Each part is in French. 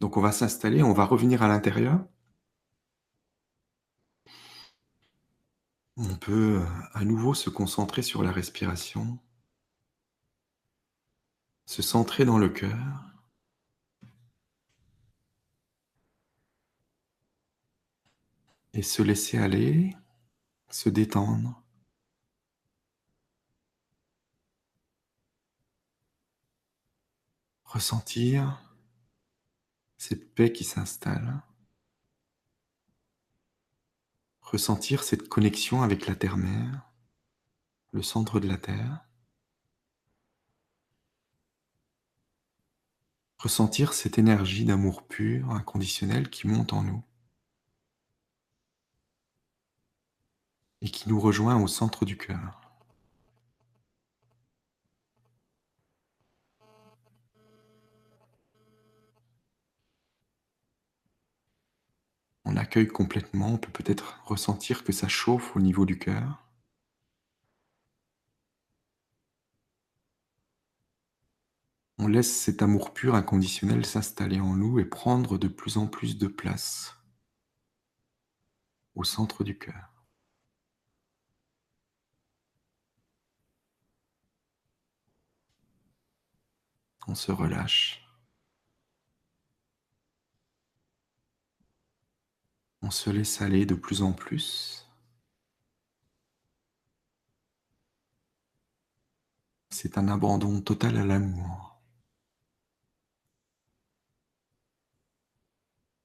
Donc on va s'installer, on va revenir à l'intérieur. On peut, à nouveau se concentrer sur la respiration, se centrer dans le cœur et se laisser aller, se détendre, ressentir cette paix qui s'installe, ressentir cette connexion avec la terre-mère, le centre de la Terre, ressentir cette énergie d'amour pur, inconditionnel qui monte en nous et qui nous rejoint au centre du cœur. On accueille complètement, on peut peut-être ressentir que ça chauffe au niveau du cœur. On laisse cet amour pur inconditionnel s'installer en nous et prendre de plus en plus de place au centre du cœur. On se relâche, on se laisse aller de plus en plus. C'est un abandon total à l'amour.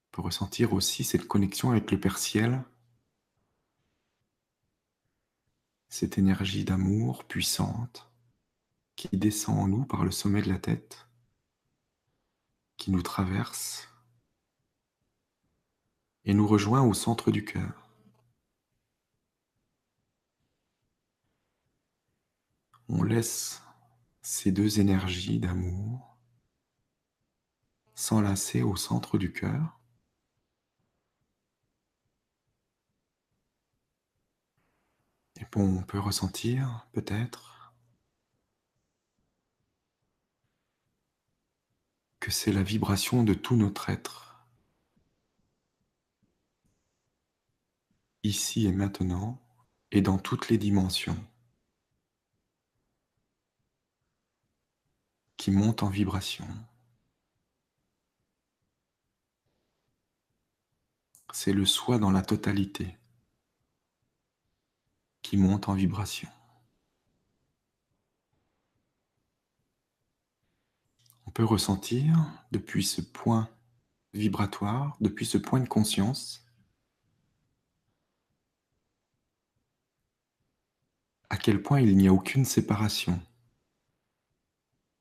On peut ressentir aussi cette connexion avec le Père Ciel, cette énergie d'amour puissante qui descend en nous par le sommet de la tête, qui nous traverse et nous rejoint au centre du cœur. On laisse ces deux énergies d'amour s'enlacer au centre du cœur. Et bon, on peut ressentir peut-être que c'est la vibration de tout notre être, ici et maintenant, et dans toutes les dimensions, qui monte en vibration. C'est le soi dans la totalité qui monte en vibration. On peut ressentir depuis ce point vibratoire, depuis ce point de conscience, à quel point il n'y a aucune séparation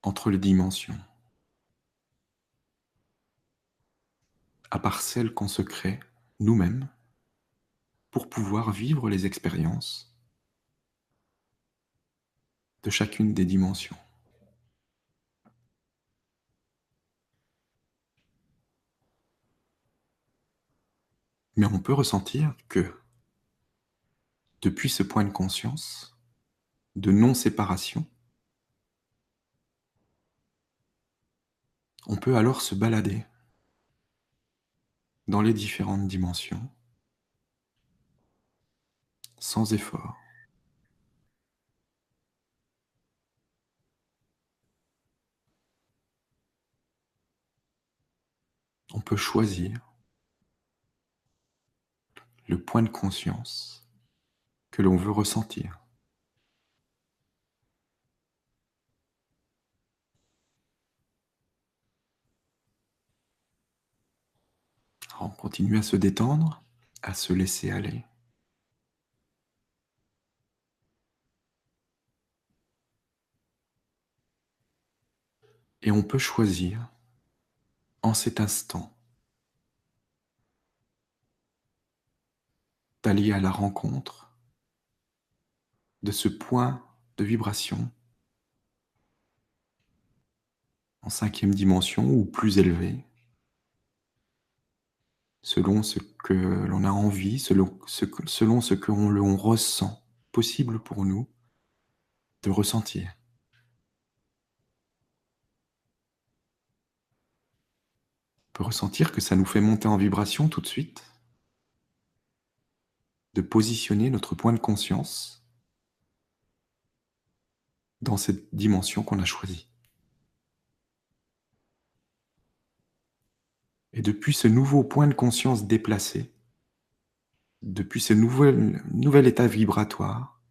entre les dimensions, à part celle qu'on se crée nous-mêmes pour pouvoir vivre les expériences de chacune des dimensions. Mais on peut ressentir que, depuis ce point de conscience, de non-séparation, on peut alors se balader dans les différentes dimensions sans effort. On peut choisir le point de conscience que l'on veut ressentir. Alors on continue à se détendre, à se laisser aller. Et on peut choisir, en cet instant, d'aller à la rencontre de ce point de vibration en 5e dimension ou plus élevé, selon ce que l'on a envie, selon ce que l'on ressent possible pour nous de ressentir. On peut ressentir que ça nous fait monter en vibration tout de suite, de positionner notre point de conscience dans cette dimension qu'on a choisie. Et depuis ce nouveau point de conscience déplacé, depuis ce nouvel état vibratoire,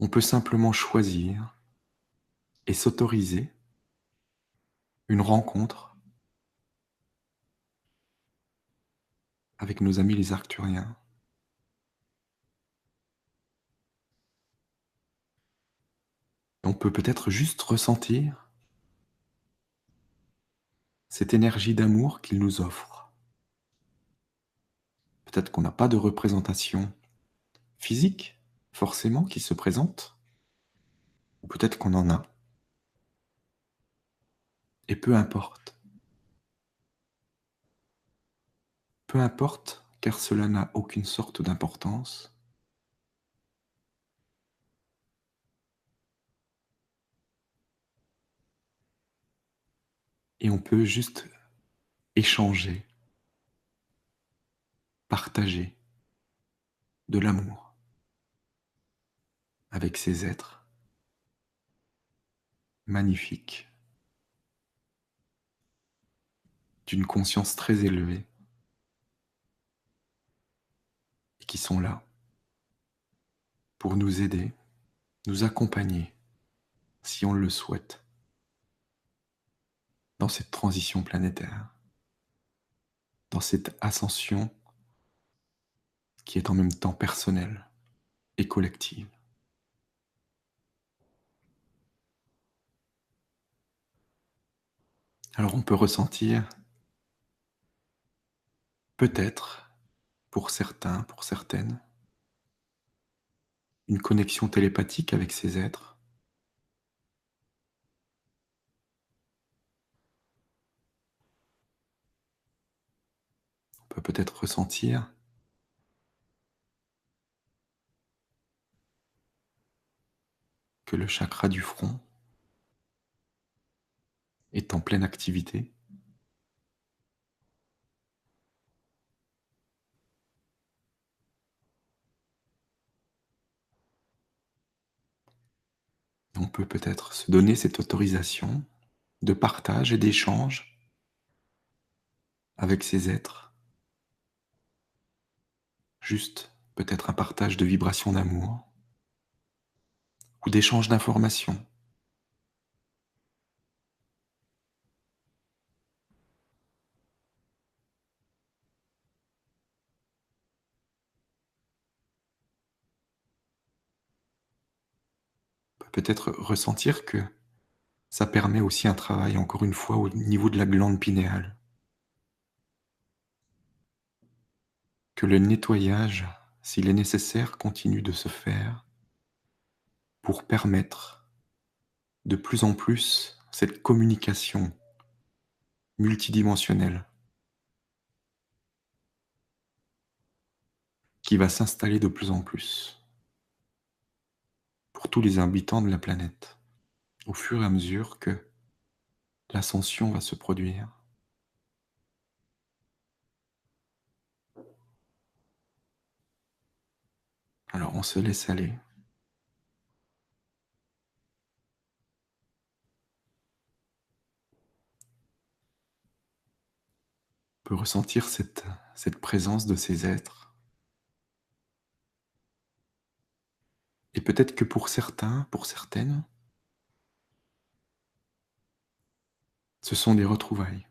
on peut simplement choisir et s'autoriser une rencontre avec nos amis les Arcturiens. On peut peut-être juste ressentir cette énergie d'amour qu'ils nous offrent. Peut-être qu'on n'a pas de représentation physique, forcément, qui se présente, ou peut-être qu'on en a. Et peu importe. Peu importe, car cela n'a aucune sorte d'importance. Et on peut juste échanger, partager de l'amour avec ces êtres magnifiques, d'une conscience très élevée, et qui sont là pour nous aider, nous accompagner, si on le souhaite, dans cette transition planétaire, dans cette ascension qui est en même temps personnelle et collective. Alors on peut ressentir, peut-être, pour certains, pour certaines, une connexion télépathique avec ces êtres. On peut peut-être ressentir que le chakra du front est en pleine activité. On peut peut-être se donner cette autorisation de partage et d'échange avec ces êtres. Juste peut-être un partage de vibrations d'amour ou d'échange d'informations. On peut peut-être ressentir que ça permet aussi un travail, encore une fois, au niveau de la glande pinéale. Que le nettoyage, s'il est nécessaire, continue de se faire pour permettre de plus en plus cette communication multidimensionnelle qui va s'installer de plus en plus pour tous les habitants de la planète, au fur et à mesure que l'ascension va se produire. Alors on se laisse aller. On peut ressentir cette présence de ces êtres. Et peut-être que pour certains, pour certaines, ce sont des retrouvailles.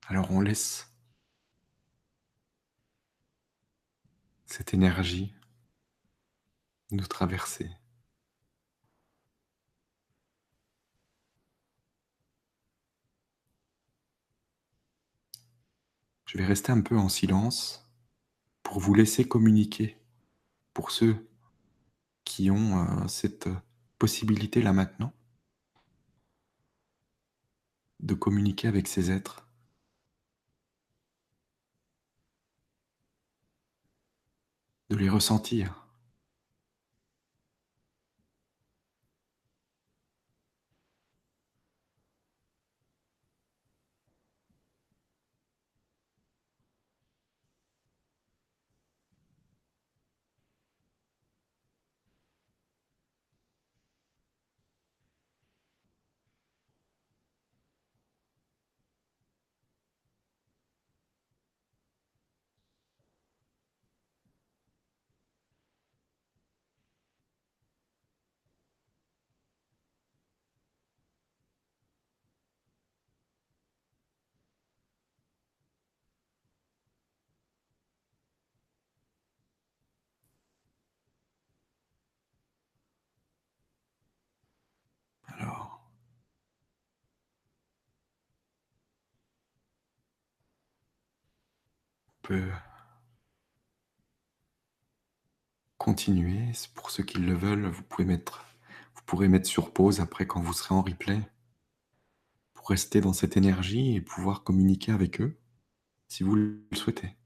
Alors on laisse cette énergie nous traverser. Je vais rester un peu en silence pour vous laisser communiquer, pour ceux qui ont cette possibilité là maintenant de communiquer avec ces êtres. ressentir. Alors, on peut continuer. C'est pour ceux qui le veulent, vous pourrez mettre sur pause après quand vous serez en replay, pour rester dans cette énergie et pouvoir communiquer avec eux, si vous le souhaitez.